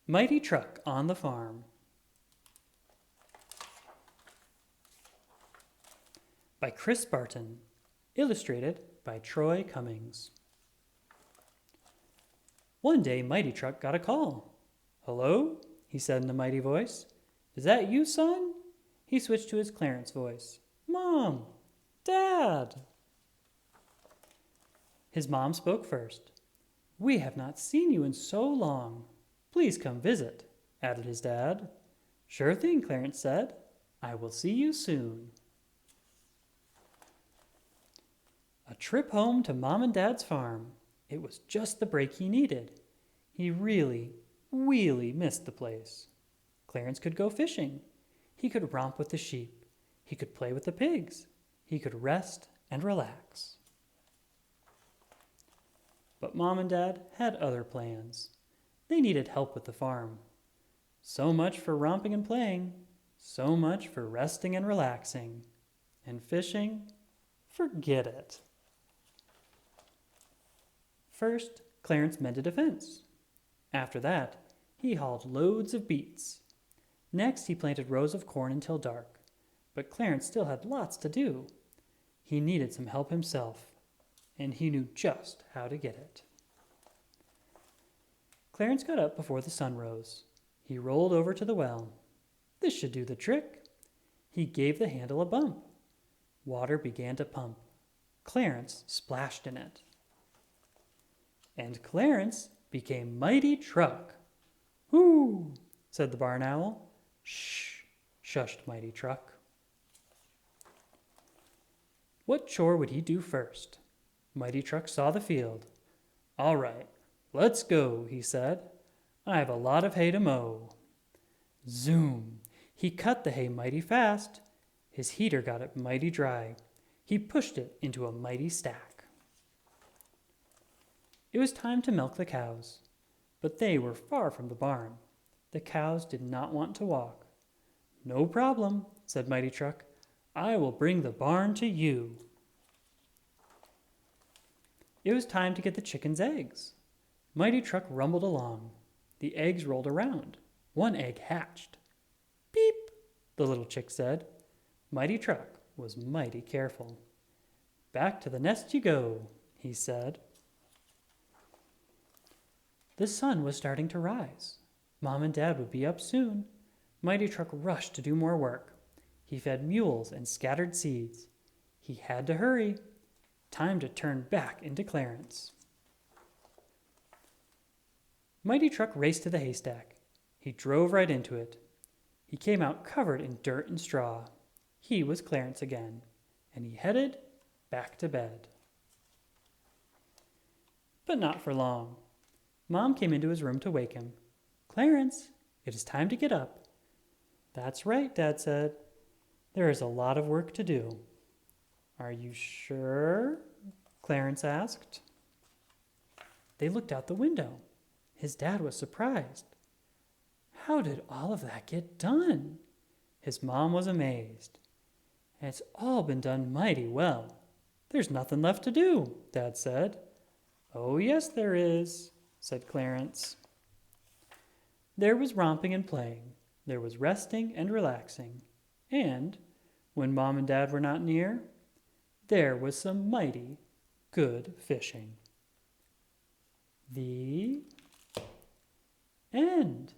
Mighty Truck on the Farm by Chris Barton, illustrated by Troy Cummings. One day, Mighty Truck got a call. "Hello?" he said in a mighty voice. "Is that you, son?" He switched to his Clarence voice. "Mom! Dad!" His mom spoke first. "We have not seen you in so long. Please come visit," added his dad. "Sure thing," Clarence said. "I will see you soon." A trip home to Mom and Dad's farm. It was just the break he needed. He really missed the place. Clarence could go fishing. He could romp with the sheep. He could play with the pigs. He could rest and relax. But Mom and Dad had other plans. They needed help with the farm. So much for romping and playing. So much for resting and relaxing. And fishing? Forget it. First, Clarence mended a fence. After that, he hauled loads of beets. Next, he planted rows of corn until dark. But Clarence still had lots to do. He needed some help himself, and he knew just how to get it. Clarence got up before the sun rose. He rolled over to the well. This should do the trick. He gave the handle a bump. Water began to pump. Clarence splashed in it. And Clarence became Mighty Truck. "Hoo!" said the barn owl. "Shh!" shushed Mighty Truck. What chore would he do first? Mighty Truck saw the field. "All right, let's go," he said. "I have a lot of hay to mow." Zoom! He cut the hay mighty fast. His heater got it mighty dry. He pushed it into a mighty stack. It was time to milk the cows, but they were far from the barn. The cows did not want to walk. "No problem," said Mighty Truck. "I will bring the barn to you." It was time to get the chickens' eggs. Mighty Truck rumbled along. The eggs rolled around. One egg hatched. "Beep," the little chick said. Mighty Truck was mighty careful. "Back to the nest you go," he said. The sun was starting to rise. Mom and Dad would be up soon. Mighty Truck rushed to do more work. He fed mules and scattered seeds. He had to hurry. Time to turn back into Clarence. Mighty Truck raced to the haystack. He drove right into it. He came out covered in dirt and straw. He was Clarence again, and he headed back to bed. But not for long. Mom came into his room to wake him. "Clarence, it is time to get up." "That's right," Dad said. "There is a lot of work to do." "Are you sure?" Clarence asked. They looked out the window. His dad was surprised. "How did all of that get done?" His mom was amazed. "It's all been done mighty well. There's nothing left to do," Dad said. "Oh, yes, there is," said Clarence. There was romping and playing. There was resting and relaxing. And, when Mom and Dad were not near, there was some mighty good fishing. The end.